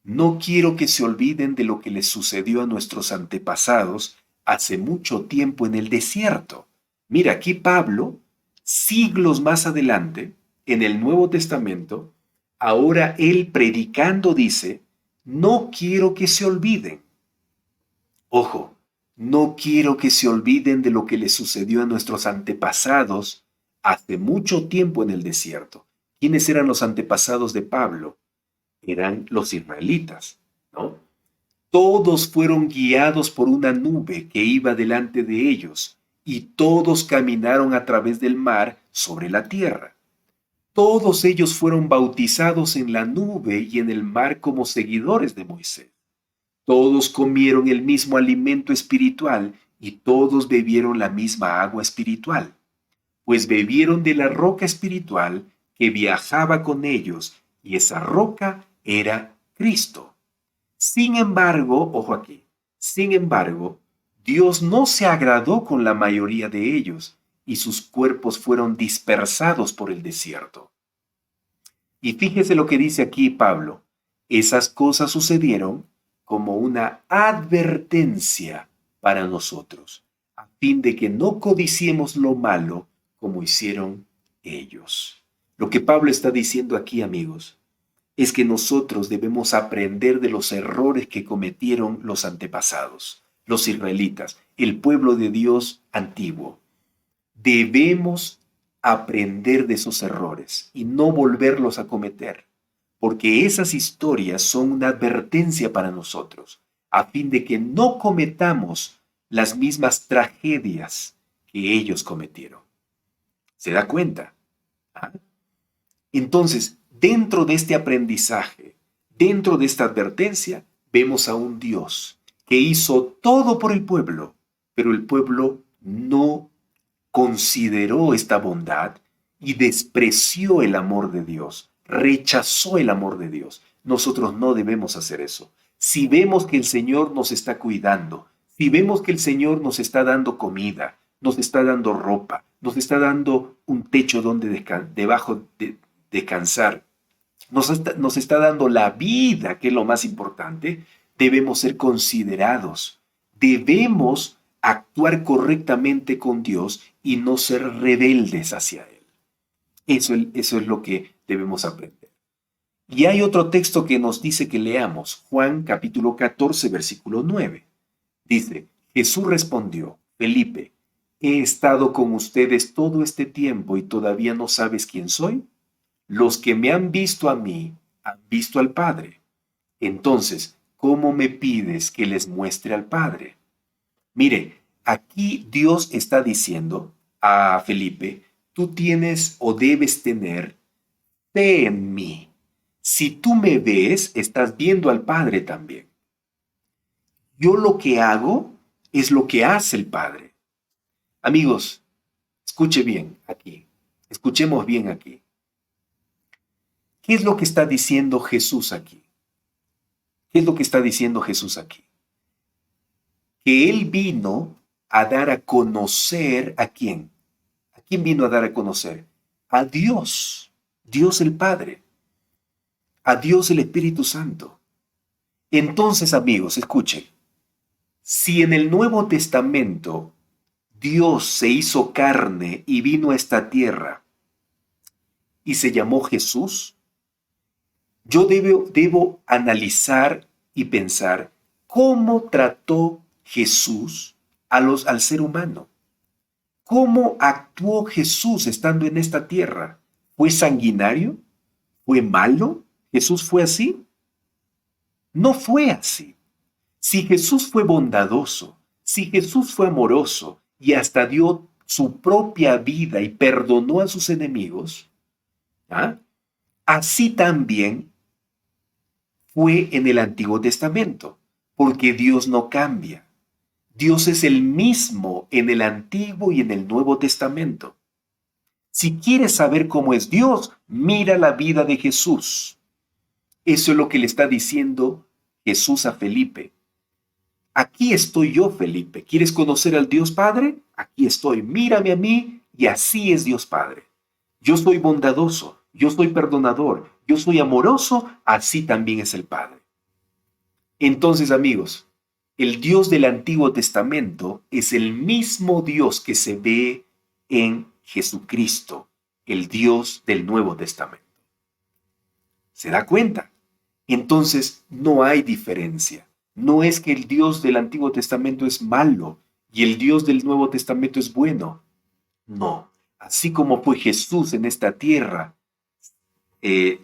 no quiero que se olviden de lo que les sucedió a nuestros antepasados hace mucho tiempo en el desierto. Mira, aquí Pablo, siglos más adelante, en el Nuevo Testamento, ahora él predicando dice, no quiero que se olviden. Ojo, no quiero que se olviden de lo que les sucedió a nuestros antepasados hace mucho tiempo en el desierto. ¿Quiénes eran los antepasados de Pablo? Eran los israelitas, ¿no? Todos fueron guiados por una nube que iba delante de ellos, y todos caminaron a través del mar sobre la tierra. Todos ellos fueron bautizados en la nube y en el mar como seguidores de Moisés. Todos comieron el mismo alimento espiritual y todos bebieron la misma agua espiritual, pues bebieron de la roca espiritual que viajaba con ellos, y esa roca era Cristo. Sin embargo, ojo aquí, sin embargo, Dios no se agradó con la mayoría de ellos, y sus cuerpos fueron dispersados por el desierto. Y fíjese lo que dice aquí Pablo: esas cosas sucedieron como una advertencia para nosotros, a fin de que no codiciemos lo malo como hicieron ellos. Lo que Pablo está diciendo aquí, amigos, es que nosotros debemos aprender de los errores que cometieron los antepasados, los israelitas, el pueblo de Dios antiguo. Debemos aprender de esos errores y no volverlos a cometer, porque esas historias son una advertencia para nosotros, a fin de que no cometamos las mismas tragedias que ellos cometieron. ¿Se da cuenta? ¿Ah? Entonces, dentro de este aprendizaje, dentro de esta advertencia, vemos a un Dios que hizo todo por el pueblo, pero el pueblo no consideró esta bondad y despreció el amor de Dios, rechazó el amor de Dios. Nosotros no debemos hacer eso. Si vemos que el Señor nos está cuidando, si vemos que el Señor nos está dando comida, nos está dando ropa, nos está dando un techo donde debajo de descansar, nos está dando la vida, que es lo más importante, debemos ser considerados, debemos actuar correctamente con Dios y no ser rebeldes hacia Él. Eso es lo que debemos aprender. Y hay otro texto que nos dice que leamos, Juan capítulo 14, versículo 9. Dice, Jesús respondió, Felipe, ¿he estado con ustedes todo este tiempo y todavía no sabes quién soy? Los que me han visto a mí, han visto al Padre. Entonces, ¿cómo me pides que les muestre al Padre? Mire, aquí Dios está diciendo a Felipe, tú tienes o debes tener fe en mí. Si tú me ves, estás viendo al Padre también. Yo lo que hago es lo que hace el Padre. Amigos, escuche bien aquí. Escuchemos bien aquí. ¿Qué es lo que está diciendo Jesús aquí? ¿Qué es lo que está diciendo Jesús aquí? Que Él vino a dar a conocer ¿a quién? ¿A quién vino a dar a conocer? A Dios, Dios el Padre, a Dios el Espíritu Santo. Entonces, amigos, escuchen, si en el Nuevo Testamento Dios se hizo carne y vino a esta tierra y se llamó Jesús, yo debo analizar y pensar cómo trató Jesús al ser humano. ¿Cómo actuó Jesús estando en esta tierra? ¿Fue sanguinario? ¿Fue malo? ¿Jesús fue así? No fue así. Si Jesús fue bondadoso, si Jesús fue amoroso y hasta dio su propia vida y perdonó a sus enemigos, ¿ah? Así también fue en el Antiguo Testamento, porque Dios no cambia. Dios es el mismo en el Antiguo y en el Nuevo Testamento. Si quieres saber cómo es Dios, mira la vida de Jesús. Eso es lo que le está diciendo Jesús a Felipe. Aquí estoy yo, Felipe. ¿Quieres conocer al Dios Padre? Aquí estoy. Mírame a mí y así es Dios Padre. Yo soy bondadoso, yo soy perdonador, yo soy amoroso, así también es el Padre. Entonces, amigos, el Dios del Antiguo Testamento es el mismo Dios que se ve en Jesucristo, el Dios del Nuevo Testamento. ¿Se da cuenta? Entonces, no hay diferencia. No es que el Dios del Antiguo Testamento es malo y el Dios del Nuevo Testamento es bueno. No. Así como fue Jesús en esta tierra,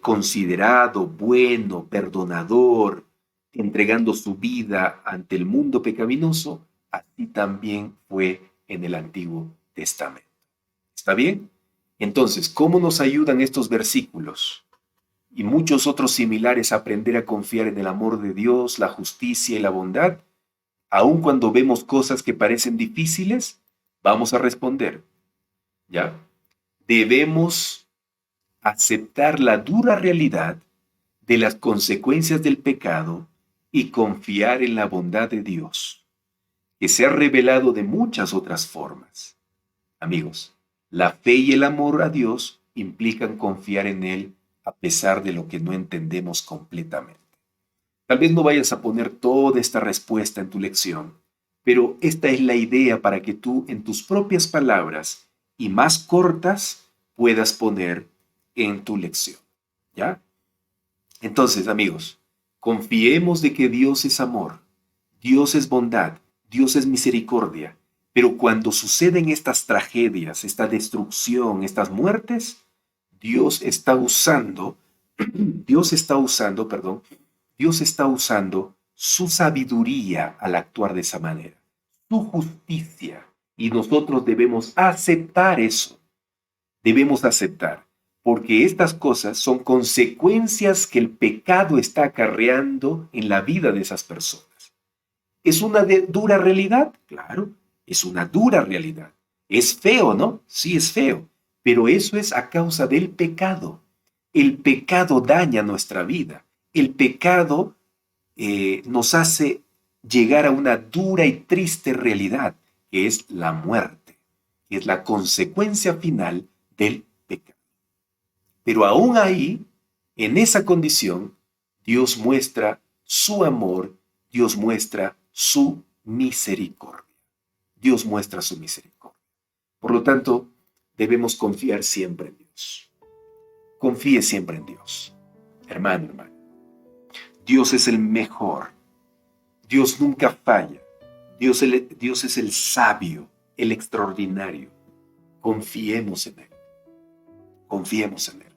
considerado bueno, perdonador, entregando su vida ante el mundo pecaminoso, así también fue en el Antiguo Testamento. ¿Está bien? Entonces, ¿cómo nos ayudan estos versículos y muchos otros similares a aprender a confiar en el amor de Dios, la justicia y la bondad? Aun cuando vemos cosas que parecen difíciles, vamos a responder, ¿ya? Debemos aceptar la dura realidad de las consecuencias del pecado y confiar en la bondad de Dios, que se ha revelado de muchas otras formas. Amigos, la fe y el amor a Dios implican confiar en Él a pesar de lo que no entendemos completamente. Tal vez no vayas a poner toda esta respuesta en tu lección, pero esta es la idea para que tú, en tus propias palabras y más cortas, puedas poner en tu lección. ¿Ya? Entonces, amigos, confiemos de que Dios es amor, Dios es bondad, Dios es misericordia, pero cuando suceden estas tragedias, esta destrucción, estas muertes, Dios está usando su sabiduría al actuar de esa manera, su justicia, y nosotros debemos aceptar eso. Debemos aceptar, porque estas cosas son consecuencias que el pecado está acarreando en la vida de esas personas. ¿Es una dura realidad? Claro, es una dura realidad. ¿Es feo, no? Sí, es feo, pero eso es a causa del pecado. El pecado daña nuestra vida. El pecado nos hace llegar a una dura y triste realidad, que es la muerte, que es la consecuencia final del pecado. Pero aún ahí, en esa condición, Dios muestra su amor, Dios muestra su misericordia. Dios muestra su misericordia. Por lo tanto, debemos confiar siempre en Dios. Confíe siempre en Dios. Hermano. Dios es el mejor. Dios nunca falla. Dios es el sabio, el extraordinario. Confiemos en Él. Confiemos en Él.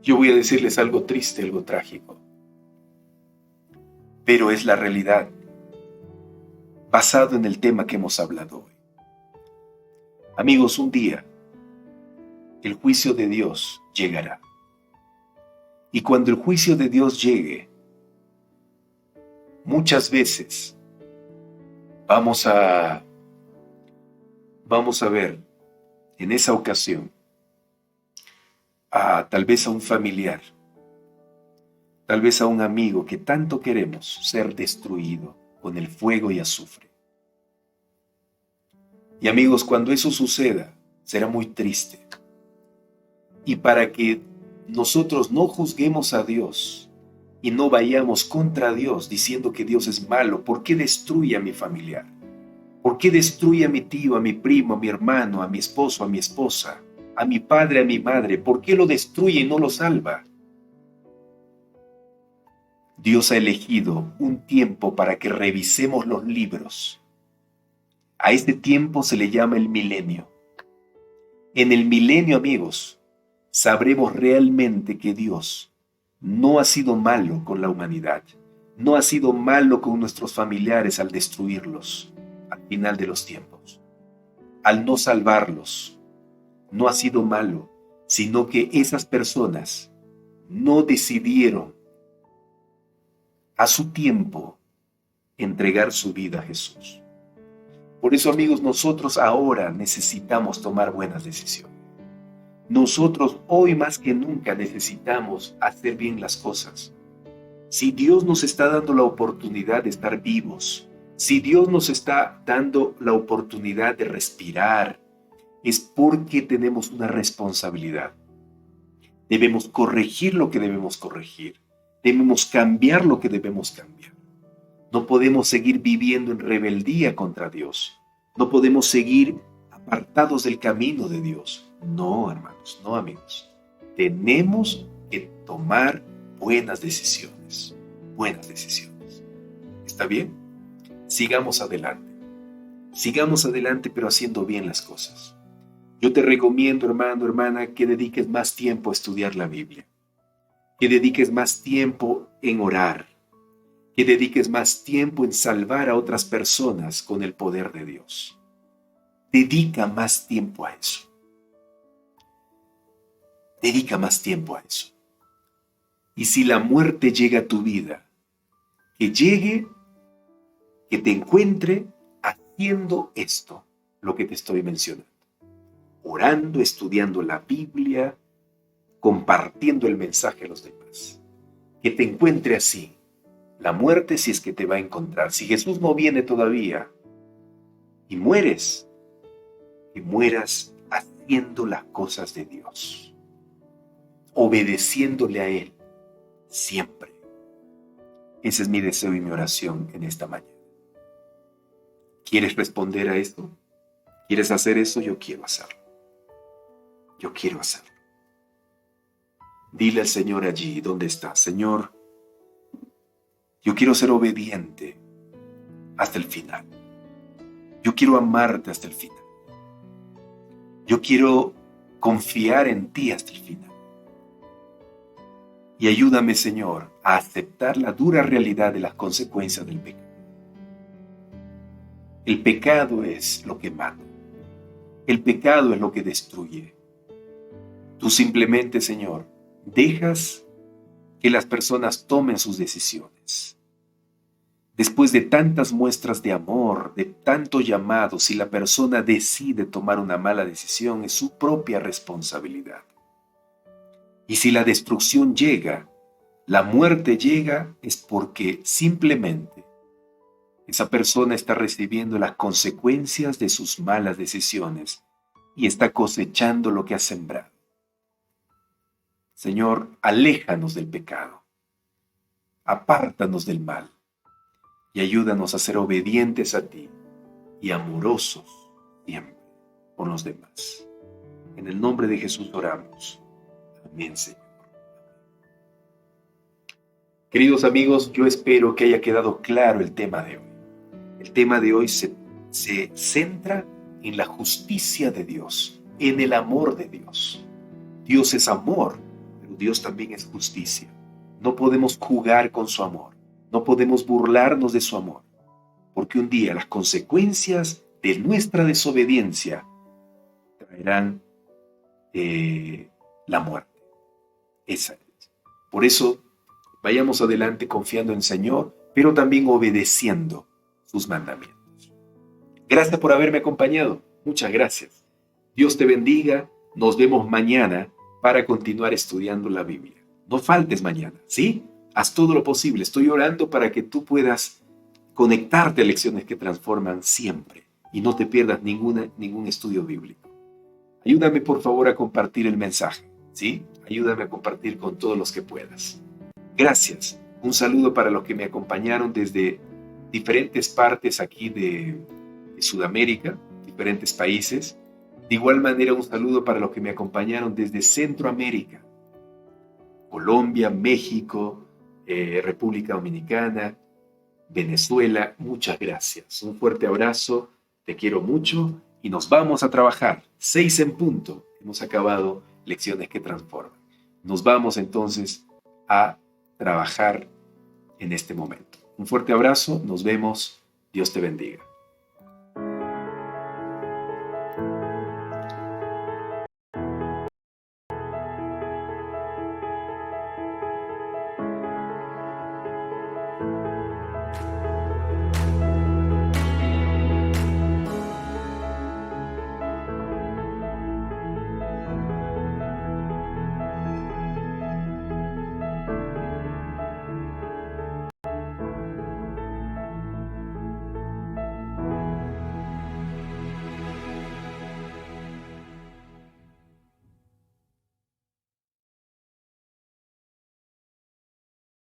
Yo voy a decirles algo triste, algo trágico. Pero es la realidad, basado en el tema que hemos hablado hoy. Amigos, un día, el juicio de Dios llegará. Y cuando el juicio de Dios llegue, muchas veces vamos a ver en esa ocasión tal vez a un familiar, tal vez a un amigo que tanto queremos ser destruido con el fuego y azufre. Y amigos, cuando eso suceda, será muy triste. Y para que nosotros no juzguemos a Dios y no vayamos contra Dios diciendo que Dios es malo, ¿por qué destruye a mi familiar? ¿Por qué destruye a mi tío, a mi primo, a mi hermano, a mi esposo, a mi esposa, a mi padre, a mi madre? ¿Por qué lo destruye y no lo salva? Dios ha elegido un tiempo para que revisemos los libros. A este tiempo se le llama el milenio. En el milenio, amigos, sabremos realmente que Dios no ha sido malo con la humanidad, no ha sido malo con nuestros familiares al destruirlos al final de los tiempos, al no salvarlos. No ha sido malo, sino que esas personas no decidieron a su tiempo, entregar su vida a Jesús. Por eso, amigos, nosotros ahora necesitamos tomar buenas decisiones. Nosotros hoy más que nunca necesitamos hacer bien las cosas. Si Dios nos está dando la oportunidad de estar vivos, si Dios nos está dando la oportunidad de respirar, es porque tenemos una responsabilidad. Debemos corregir lo que debemos corregir. Debemos cambiar lo que debemos cambiar. No podemos seguir viviendo en rebeldía contra Dios. No podemos seguir apartados del camino de Dios. No, hermanos, no, amigos. Tenemos que tomar buenas decisiones. Buenas decisiones. ¿Está bien? Sigamos adelante. Sigamos adelante, pero haciendo bien las cosas. Yo te recomiendo, hermano, hermana, que dediques más tiempo a estudiar la Biblia. Que dediques más tiempo en orar. Que dediques más tiempo en salvar a otras personas con el poder de Dios. Dedica más tiempo a eso. Dedica más tiempo a eso. Y si la muerte llega a tu vida, que llegue, que te encuentre haciendo esto, lo que te estoy mencionando. Orando, estudiando la Biblia, compartiendo el mensaje a los demás. Que te encuentre así. La muerte, si es que te va a encontrar. Si Jesús no viene todavía y mueres, que mueras haciendo las cosas de Dios, obedeciéndole a Él siempre. Ese es mi deseo y mi oración en esta mañana. ¿Quieres responder a esto? ¿Quieres hacer eso? Yo quiero hacerlo. Yo quiero hacerlo. Dile al Señor allí donde está: Señor, yo quiero ser obediente hasta el final. Yo quiero amarte hasta el final. Yo quiero confiar en ti hasta el final. Y ayúdame, Señor, a aceptar la dura realidad de las consecuencias del pecado. El pecado es lo que mata. El pecado es lo que destruye. Tú simplemente, Señor, dejas que las personas tomen sus decisiones. Después de tantas muestras de amor, de tanto llamado, si la persona decide tomar una mala decisión, es su propia responsabilidad. Y si la destrucción llega, la muerte llega, es porque simplemente esa persona está recibiendo las consecuencias de sus malas decisiones y está cosechando lo que ha sembrado. Señor, aléjanos del pecado, apártanos del mal y ayúdanos a ser obedientes a ti y amorosos siempre con los demás. En el nombre de Jesús oramos. Amén, Señor. Queridos amigos, yo espero que haya quedado claro el tema de hoy. El tema de hoy se centra en la justicia de Dios, en el amor de Dios. Dios es amor, pero Dios también es justicia. No podemos jugar con su amor, no podemos burlarnos de su amor, porque un día las consecuencias de nuestra desobediencia traerán la muerte. Esa es. Por eso, vayamos adelante confiando en el Señor, pero también obedeciendo sus mandamientos. Gracias por haberme acompañado. Muchas gracias. Dios te bendiga. Nos vemos mañana para continuar estudiando la Biblia. No faltes mañana, ¿sí? Haz todo lo posible. Estoy orando para que tú puedas conectarte a lecciones que transforman siempre y no te pierdas ningún estudio bíblico. Ayúdame, por favor, a compartir el mensaje, ¿sí? Ayúdame a compartir con todos los que puedas. Gracias. Un saludo para los que me acompañaron desde diferentes partes aquí de Sudamérica, diferentes países. De igual manera, un saludo para los que me acompañaron desde Centroamérica, Colombia, México, República Dominicana, Venezuela. Muchas gracias. Un fuerte abrazo. Te quiero mucho y nos vamos a trabajar. 6 en punto. Hemos acabado lecciones que transforman. Nos vamos entonces a trabajar en este momento. Un fuerte abrazo. Nos vemos. Dios te bendiga.